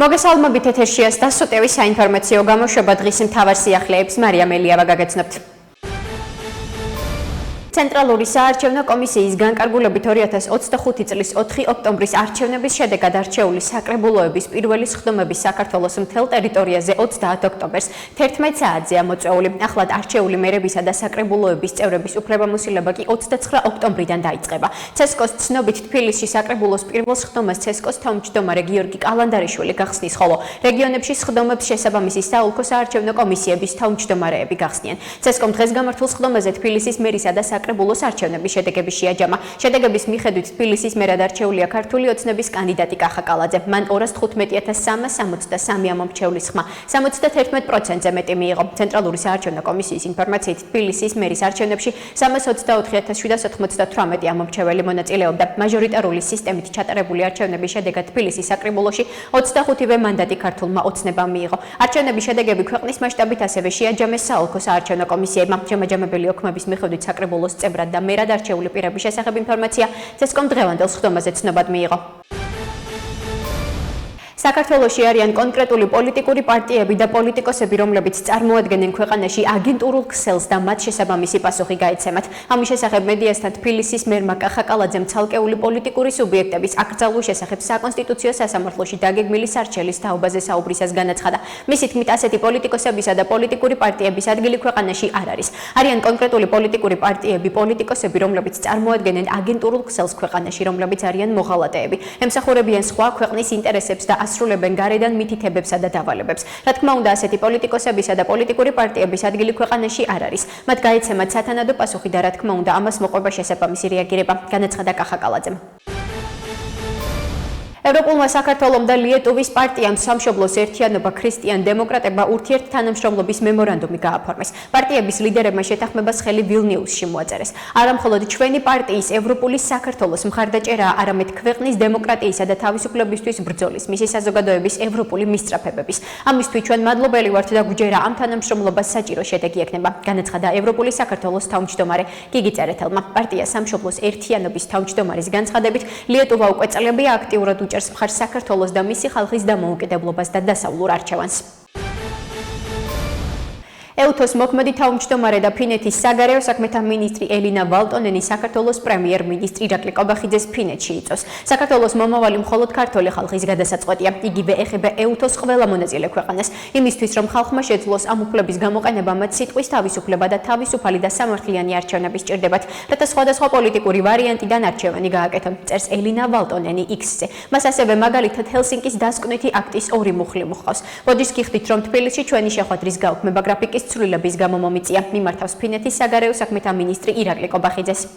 მოგესალმებით ეთერშია დასუტევი საინფორმაციო გამოშვება დღის მთავარ სიახლეებს მარიამ ელიავა გაგაცნობთ. ცენტრალური საარჩევნო კომისიის განკარგულებით 2025 წლის 4 ოქტომბრის არჩევნების შედეგად არჩეული საკრებულოების პირველი სხდომების საქართველოს მთელ ტერიტორიაზე 30 ოქტომბერს 11 საათზე ამოწეული. ახლად არჩეული მერებისა და საკრებულოების წევრების უფლებამოსილება კი 29 ოქტომბრიდან დაიწყება. ცესკოს ცნობით თბილისში საკრებულოს პირველ სხდომას ცესკოს თავმჯდომარე გიორგი კალანდარიშვილი გახსნის, ხოლო რეგიონებში სხდომებს შესაბამისი საოლქო საარჩევნო კომისიების თავმჯდომარეები გახსნიან. ცესკომ დღეს გამართულ სხდომაზე თბილისის მერისა და საკრებულოს არჩევნების შედეგები შეაჯამა. შედეგების მიხედვით თბილისის მერად არჩეულია ქართული ოცნების კანდიდატი კახა კალაძე. მან 215,363 ამომრჩევლის ხმა 71%-ზე მეტი მიიღო. ცენტრალური საარჩევნო კომისიის ინფორმაციით თბილისის მერის არჩევნებში 324,798 ამომრჩეველი მონაწილეობდა. მაჟორიტარული სისტემით ჩატარებული არჩევნების შედეგად თბილისის საკრებულოში 25-ვე მანდატი ქართულმა ოცნებამ მიიღო. არჩევნების შედეგები ქვეყნის მასშტაბით ასევე შეაჯამეს საოლქო საარჩევნო კომისიებმა. შემაჯამებელი ოქმების მიხედვით საკრებულოს წევრად და მერად არჩეული პირების შესახებ ინფორმაცია ცესკომ დღევანდელ სხდომაზე ცნობად მიიღო. საქართველოში არიან კონკრეტული პოლიტიკური პარტიები და პოლიტიკოსები, რომლებიც წარმოადგენენ ქვეყანაში აგენტურულ ქსელს და მათ შესაბამისი პასუხი გაეცემათ. ამის შესახებ მედიასთან თბილისის მერმა კახა კალაძემ ცალკეული პოლიტიკური სუბიექტების აკრძალვის შესახებ საკონსტიტუციო სასამართლოში დაგეგმილი სარჩელის თაობაზე საუბრისას განაცხადა. მისი თქმით, ასეთი პოლიტიკოსებისა და პოლიტიკური პარტიების ადგილი ქვეყანაში არ არის. არიან კონკრეტული პოლიტიკური პარტიები, პოლიტიკოსები, რომლებიც წარმოადგენენ აგენტურულ ქსელს ქვეყანაში, რომლებიც არიან მოღალატეები, ემსახურებიან სხვა ქვეყნის ინტერესებს და ასრულებენ გარედან მითითებებსა და დავალებებს. რა თქმა უნდა, ასეთი პოლიტიკოსებისა და პოლიტიკური პარტიების ადგილი ქვეყანაში არ არის. მათ გაეცემათ სათანადო პასუხი და რა თქმა უნდა, ამას მოყვება შესაბამისი რეაგირება, განაცხადა კახა კალაძემ. ევროპულმა საქართველომ და ლიეტუვის პარტიამ სამშობლოს ერთიანობა ქრისტიან-დემოკრატებმა ურთიერთთანამშრომლობის მემორანდუმი გააფორმეს. პარტიების ლიდერებმა შეთანხმებას ხელი ვილნიუსში მოაწერეს. არა მხოლოდ ჩვენი პარტიის ევროპული საქართველოს მხარდაჭერაა, არამედ ქვეყნის დემოკრატიისა და თავისუფლებისთვის ბრძოლის, მისი საზოგადოების ევროპული მისწრაფებების. ამისთვის ჩვენ მადლობელი ვართ და გვჯერა ამ თანამშრომლობას საჭირო შედეგი ექნება, განაცხადა ევროპული საქართველოს თავმჯდომარე გიგი წერეთელმა. პარტია სამშობლოს ერთიანობის თავმჯდომარის განცხადებით, ლიეტუვა უკვე წლებია აქტიურად უჭერს მხარს საქართველოს და მისი ხალხის დამოუკიდებლობას და დასავლურ არჩევანს. ეუთოს მოქმედი თავმჯდომარე და ფინეთის საგარეო საქმეთა მინისტრი ელინა ვალტონენი საქართველოს პრემიერ-მინისტრი ირაკლი კობახიძეს ფინეთში იწვევს. საქართველოს მომავალი მხოლოდ ქართული ხალხის გადასაწყვეტია. იგივე ეხება ეუთოს ყველა მონაწილე ქვეყანას, იმისთვის რომ ხალხმა შეძლოს ამ უფლების გამოყენება, მათ სიტყვის თავისუფლება და თავისუფალი და სამართლიანი არჩევნები სჭირდებათ, რათა სხვადასხვა პოლიტიკური ვარიანტიდან არჩევანი გააკეთონ, წერს ელინა ვალტონენი X-ზე. მას ასევე მაგალითად ჰელსინკის დასკვნითი აქტის ორი მუხლი მოჰყავს. ბოჯის გიხდით, რომ თბილისში ჩვენი შეხვედრის გაუქმება გრაფიკის ცვლილების გამო მომიწია, მიმართავს ფინეთის საგარეო საქმეთა მინისტრი ირაკლი კობახიძეს.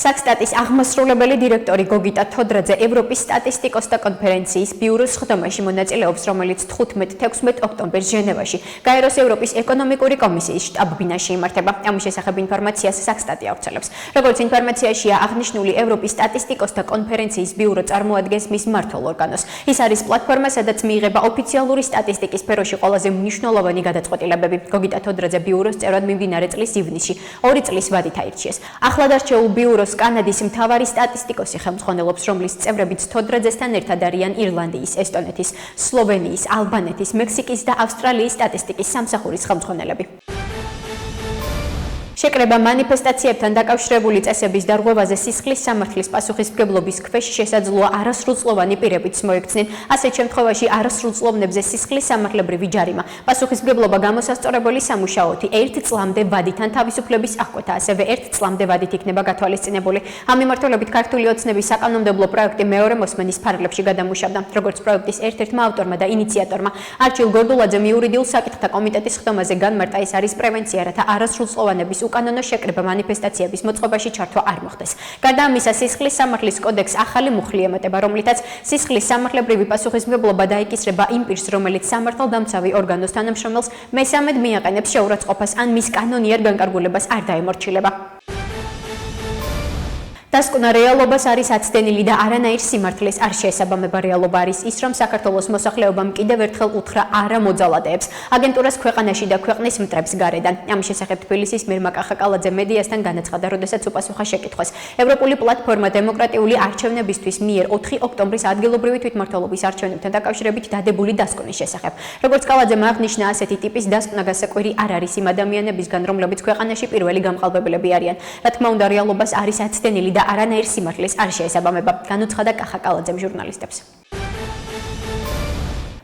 საქსტატის აღმასრულებელი დირექტორი გოგიტა თოდრაძე ევროპის სტატისტიკოსთა კონფერენციის ბიუროს სხდომაში მონაწილეობს, რომელიც 15-16 ოქტომბერს ჟენევაში, გაეროს ევროპის ეკონომიკური კომისიის შტაბ-ბინაში იმართება. ამის შესახებ ინფორმაციას საქსტატი ავრცელებს. როგორც ინფორმაციაშია აღნიშნული, ევროპის სტატისტიკოსთა კონფერენციის ბიურო წარმოადგენს მის მმართველ ორგანოს. ის არის პლატფორმა, სადაც მიიღება ოფიციალური სტატისტიკის სფეროში ყველაზე მნიშვნელოვანი გადაწყვეტილებები. გოგიტა თოდრაძე ბიუროს წევრად მიმდინარე წლის ივნისში 2 წლის ვადით აირჩიეს. ახლად არჩეულ ბიუროს კანადის მთავარი სტატისტიკოსი ხელმძღვანელობს, რომლის წევრებიც თოდრაძესთან ერთად არიან ირლანდიის, ესტონეთის, სლოვენიის, ალბანეთის, მექსიკის და ავსტრალიის სტატისტიკის სამსახურის ხელმძღვანელები. შეკრება მანიფესტაციებთან დაკავშირებული წესების დარღვევაზე სისხლის სამართლის პასუხისმგებლობის ქვეშ შესაძლოა არასრულწლოვანი პირებიც მოექცნენ. ასეთ შემთხვევაში არასრულწლოვნებზე სისხლის სამართლებრივი ჯარიმა, პასუხისმგებლობა გამოსასწორებელი სამუშაოთი 1 წლამდე ვადით ან თავისუფლების აღკვეთა, ასევე 1 წლამდე ვადით იქნება გათვალისწინებული. ამ მიმართულებით ქართული ოცნების საკანონმდებლო პროექტი მეორე მოსმენის ფარგლებში გადამუშავდა. როგორც პროექტის ერთ-ერთმა ავტორმა და ინიციატორმა არჩილ გორდულაძემ იურიდიულ საკითხთა კომიტეტის სხდომაზე განმარტა, ეს არის პრევენცია, რათა არასრულწლოვანების უკანონო შეკრება მანიფესტაციების მოწყობაში ჩართვა არ მოხდეს. გარდა ამისა, სისხლის სამართლის კოდექსს ახალი მუხლი ემატება, რომლითაც სისხლის სამართლებრივი პასუხისმგებლობა დაიკისრება იმ პირს, რომელიც სამართალდამცავი ორგანოს თანამშრომელს მესამედ მიაყენებს შეურაცხყოფას ან მის კანონიერ განკარგულებას არ დაემორჩილება. დასკვნა რეალობას არის აცდენილი და არანაირ სიმართლეს არ შეესაბამება. რეალობა არის ის, რომ საქართველოს მოსახლეობამ კიდევ ერთხელ უთხრა არა მოძალადეებს, აგენტურას ქვეყანაში და ქვეყნის მტრებს გარედან. ამის შესახებ თბილისის მერ მაკა ხაკალაძე მედიასთან განაცხადა, როდესაც უპასუხა შეკითხვას ევროპული პლატფორმა დემოკრატიული არჩევნებისთვის მიერ 4 ოქტომბრის ადგილობრივი თვითმმართველობის არჩევნებთან დაკავშირებით დადებული დასკვნის შესახებ. როგორც კალაძემ აღნიშნა, ასეთი ტიპის დასკვნა გასაკვირი არ არის იმ ადამიანებისგან, რომლებიც ქვეყანაში პირველი გამყალბებელები არიან. რა თქმა უნდა, რეალობას არის აცდენილი და არანაირ სიმართლეს არ შეესაბამება, განუცხადა კახაკალაძემ ჟურნალისტებს.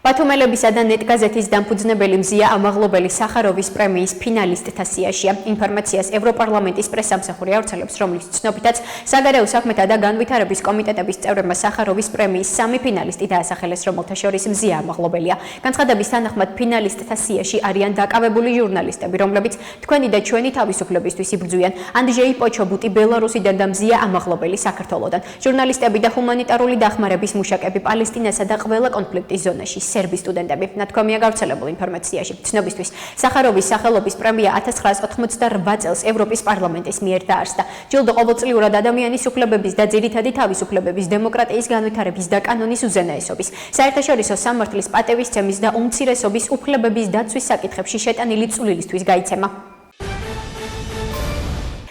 ბათუმელებისა და ნეტგაზეთის დამფუძნებელი მზია ამაღლობელი სახაროვის პრემიის ფინალისტთა სიაშია. ინფორმაციას ევროპარლამენტის პრესსამსახური ავრცელებს, რომლის ცნობითაც საგარეო საქმეთა და განვითარების კომიტეტების წევრებმა სახაროვის პრემიის 3 ფინალისტი დაასახელეს, რომელთა შორის მზია ამაღლობელია. განცხადების თანახმად ფინალისტთა სიაში არიან დაკავებული ჟურნალისტები, რომლებიც თქვენი და ჩვენი თავისუფლებისთვის იბრძვიან. ანდრეი პოჩობუტი ბელარუსიდან და მზია ამაღლობელი საქართველოდან. ჟურნალისტები და ჰუმანიტარული დახმარების მუშაკები პალესტინასა და ყველა კონფლიქტის ზონაში სერბი სტუდენტები. ნათქვამია გავრცელებულ ინფორმაციაში. ცნობისთვის, სახაროვის სახელობის პრემია 1988 წელს ევროპის პარლამენტის მიერ დაარსდა. ჯილდო ყოველწლიურად ადამიანის უფლებების და ძირითადი თავისუფლებების, დემოკრატიის განვითარების და კანონის უზენაესობის, საერთაშორისო სამართლის პატევისცემის და უმცირესობის უფლებების დაცვის საკითხებში შეტანილი წვლილისთვის გაიცემა.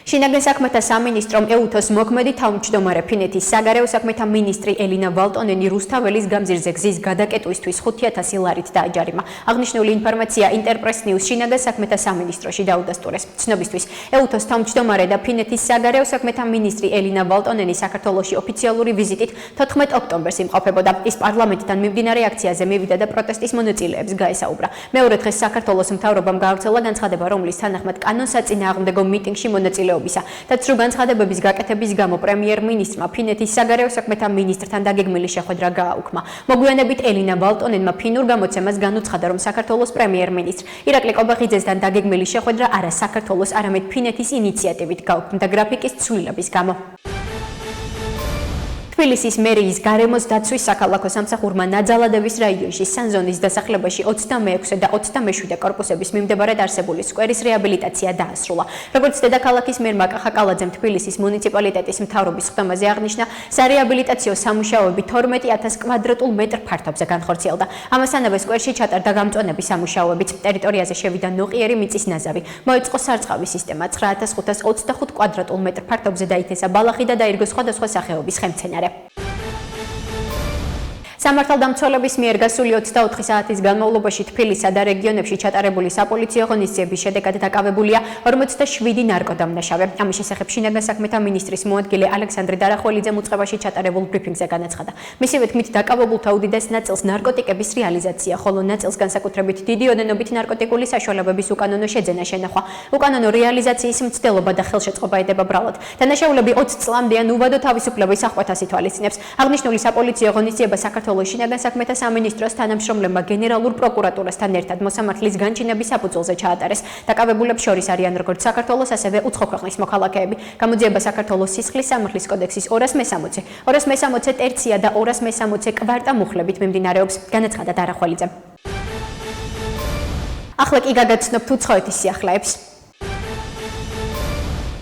შინაგან საქმეთა სამინისტრომ ეუთოს მოქმედი თავმჯდომარე ფინეთის საგარეო საქმეთა მინისტრი ელინა ვალტონენი რუსთაველის გამზირზე გზის გადაკეტვისთვის 5,000 ლარით დააჯარიმა. აღნიშნული ინფორმაცია ინტერპრეს ნიუს შინაგან საქმეთა სამინისტროში დაუდასტურეს. ცნობისთვის, ეუთოს თავმჯდომარე და ფინეთის საგარეო საქმეთა მინისტრი ელინა ვალტონენი საქართველოში ოფიციალური ვიზიტით 14 ოქტომბერს იმყოფებოდა. ის პარლამენტთან მიმდინარე აქციაზე მივიდა და პროტესტის მონაწილეებს გაესაუბრა. მეორე დღეს საქართველოს მთავრობამ გაავრცელა განცხადება, რომლის თანახმად კანონსაწინააღმდეგო მიტინგში მონაწილეობისა და ცრუ განცხადებების გაკეთების გამო პრემიერ-მინისტრმა ფინეთის საგარეო საქმეთა მინისტრთან დაგეგმილი შეხვედრა გააუქმა. მოგვიანებით ელინა ვალტონენმა ფინურ გამოცემას განუცხადა, რომ საქართველოს პრემიერ-მინისტრ ირაკლი ყობახიძესთან დაგეგმილი შეხვედრა არა საქართველოს, არამედ ფინეთის ინიციატივით გაუქმდა გრაფიკის ცვლილების გამო. თბილისის მერიის გარემოს დაცვის საქალაქო სამსახურმა ნაძალადევის რაიონში სანზონის დასახლებაში 26 და 27 კორპუსების მიმდებარედ არსებული სკვერის რეაბილიტაცია დაასრულა. როგორც დედაქალაქის მერ მაკა ხაკალაძემ თბილისის მუნიციპალიტეტის მთავრობის ხდომაზე აღნიშნა, სარეაბილიტაციო სამუშაოები 12,000 კვადრატულ მეტრ ფართობზე განხორციელდა. ამასთანავე სკვერში ჩატარდა გამწვანების სამუშაოებიც. ტერიტორიაზე შევიდა ნოყიერი მიწის ნაზავი, მოეწყო სარწყავი სისტემა, 9,525 კვადრატულ მეტრ ფართობზე დაითესა ბალახი და დაირგო სხვადასხვა სახეობის ხემცენარე. სამართალდამცველების მიერ გასული 24 საათის განმავლობაში თბილისსა და რეგიონებში ჩატარებული საპოლიციო ღონისძიების შედეგად დაკავებულია 47 ნარკოდამნაშავე. ამის შესახებ შინაგან საქმეთა მინისტრის მოადგილე ალექსანდრე დარახველიძემ უწყებაში ჩატარებულ ბრიფინგზე განაცხადა. მისივე თქმით, დაკავებულთა უდიდეს ნაწილს ნარკოტიკების რეალიზაცია, ხოლო ნაწილს განსაკუთრებით დიდი ოდენობით ნარკოტიკული საშუალებების უკანონო შეძენა შენახვა. უკანონო რეალიზაციის მცდელობა და ხელშეწყობა ედება ბრალად. დანაშაულები 20 წლამდე ან უვადო თავისუფლების აღკვეთას ითვალისწინებს. აღნიშნული საპოლიციო ღონისძიება საქართველოს შინაგან საქმეთა სამინისტროს თანამშრომლებმა გენერალურ პროკურატურასთან ერთად მოსამართლის განჩინების საფუძველზე ჩაატარეს. დაკავებულებს შორის არიან როგორც საქართველოს, ასევე უცხო ქვეყნის მოქალაქეები. გამოძიება საქართველოს სისხლის სამართლის კოდექსის 260, 260 ტერცია და 260 კვარტა მუხლებით მიმდინარეობს, განაცხადა დარახველიძემ. ახლა კი გადაცნობთ უცხოეთის სიახლეებს.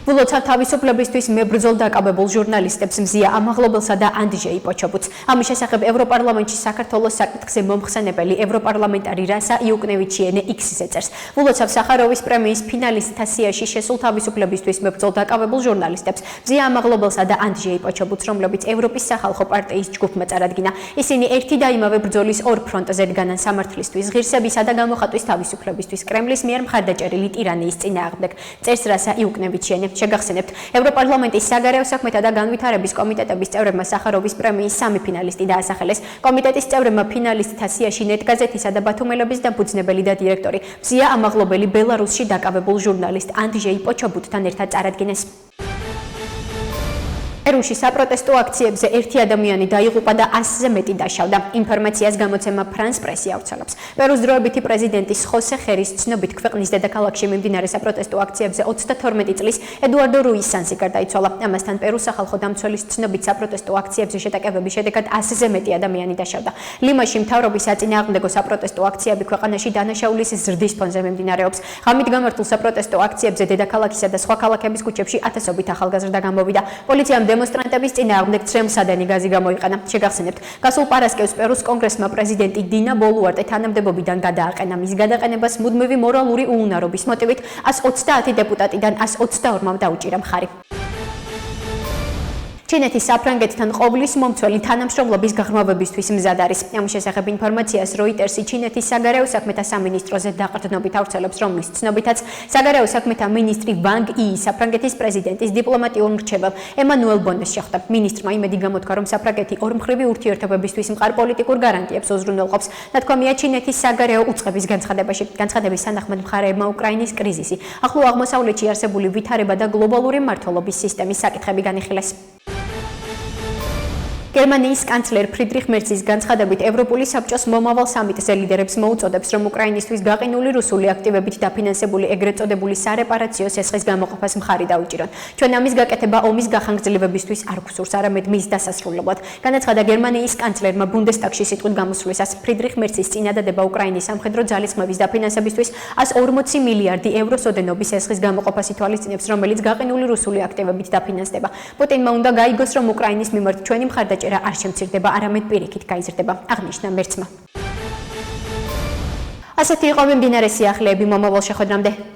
ვულოცავ თავისუფლებისთვის მებრძოლ დაკავებულ ჟურნალისტებს მზია ამაღლობელსა და ანდრეი პოჩობუტს. ამის შესახებ ევროპარლამენტში საქართველოს საკითხზე მომხსენებელი ევროპარლამენტარი რასა იუკნევიჩიენე X-ზე წერს. ვულოცავ სახაროვის პრემიის ფინალისტთა სიაში შესულ თავისუფლებისთვის მებრძოლ დაკავებულ ჟურნალისტებს მზია ამაღლობელსა და ანდრეი პოჩობუტს, რომლებიც ევროპის სახალხო პარტიის ჯგუფმა წარადგინა. ისინი ერთი და იმავე ბრძოლის ორ ფრონტზე დგანან სამართლისთვის, ღირსებისა და გამოხატვის თავისუფლებისთვის, კრემლის მიერ მხარდაჭერილი ტირანიის წინააღმდეგ. წერს რასა იუკნევიჩიენე. შეგახსენებთ, ევროპარლამენტის საგარეო საქმეთა და განვითარების კომიტეტების წევრებმა სახაროვის პრემიის 3 ფინალისტი დაასახელეს. კომიტეტის წევრებმა ფინალისტთა სიაში ნეტგაზეთისა და ბათუმელების დამფუძნებელი და დირექტორი მზია ამაღლობელი ბელარუსში დაკავებულ ჟურნალისტ ანდრეი პოჩობუტთან ერთად წარადგინეს. ერუში საპროტესტო აქციებზე ერთი ადამიანი დაიღუპა და 100-ზე მეტი დაშავდა. ინფორმაციას გამოცემა ფრანს პრესი ავრცელებს. პერუს დროებითი პრეზიდენტის ხოსე ხერის ცნობით ქვეყნის დედაქალაქში მიმდინარე საპროტესტო აქციებზე 32 წლის ედუარდო რუის სანსი გარდაიცვალა. ამასთან პერუს სახალხო დამცველის ცნობით საპროტესტო აქციებზე შეტაკებების შედეგად 100-ზე მეტი ადამიანი დაშავდა. ლიმაში მთავრობის საწინააღმდეგო საპროტესტო აქციები ქვეყანაში დანაშაულის ზრდის ფონზე მიმდინარეობს. ღამით გამართულ საპროტესტო აქციებზე დედაქალაქისა და სხვა ქალაქების ქუჩებში ათასობით ახალგაზრდა გამოვიდა. პოლიციამ დემონსტრანტების წინააღმდეგ ცრემლსადენი გაზი გამოიყენა. შეგახსენებთ, გასულ პარასკევს პერუს კონგრესმა პრეზიდენტი დინა ბოლუარტე თანამდებობიდან გადააყენა. მის გადაყენებას მუდმივი მორალური უუნარობის მოტივით 130 დეპუტატიდან 122-მ დაუჭირა მხარი. ჩინეთის საფრანგეთთან ყოვლის მომცველი თანამშრომლობის გაღრმავებისთვის მზად არის. ამ შესახებ ინფორმაციას როიტერსი ჩინეთის საგარეო საქმეთა სამინისტროზე დაყრდნობით ავრცელებს, რომლის ცნობითაც საგარეო საქმეთა მინისტრი ვანგ ი საფრანგეთის პრეზიდენტის დიპლომატიურ მრჩეველ ემანუელ ბონეს შეხვდა. მინისტრმა იმედი გამოთქვა, რომ საფრანგეთი ორმხრივი ურთიერთობებისთვის მყარ პოლიტიკურ გარანტიებს უზრუნველყოფს. ნათქვამია ჩინეთის საგარეო უწყების განცხადებაში. განცხადების თანახმად მხარეებმა უკრაინის კრიზისი, ახლო აღმოსავლეთში არსებული ვითარება და გლობალური მმართველობის სისტემის საკითხები განიხილეს. გერმანიის კანცლერ ფრიდრიხ მერცის განცხადებით ევროპული საბჭოს მომავალ სამიტზე ლიდერებს მოუწოდებს, რომ უკრაინისთვის გაყინული რუსული აქტივებით დაფინანსებული ეგრეთ წოდებული სარეპარაციო სესხის გამოყოფას მხარი დაუჭირონ. ჩვენ ამის გაკეთება ომის გახანგრძლივებისთვის არ გვსურს, არამედ მის დასასრულებლად. განაცხადა გერმანიის კანცლერმა ბუნდესტაგში სიტყვით გამოსვლისას. ფრიდრიხ მერცის წინადადება უკრაინის სამხედრო ძალისხმევის დაფინანსებისთვის 140 მილიარდი ევროს ოდენობის სესხის გამოყოფას ითვალისწინებს, რომელიც გაყინული რუსული აქტივებით დაფინანსდება. პუტინმა უნდა გაიგოს, რომ უკრაინის მიმართ ჩვენი მხარდაჭერა არ შემცირდება, არამედ პირიქით გაიზრდება, აღნიშნა მერცმა. ასეთი იყო მიმდინარე სიახლეები, მომავალ შეხვედრამდე.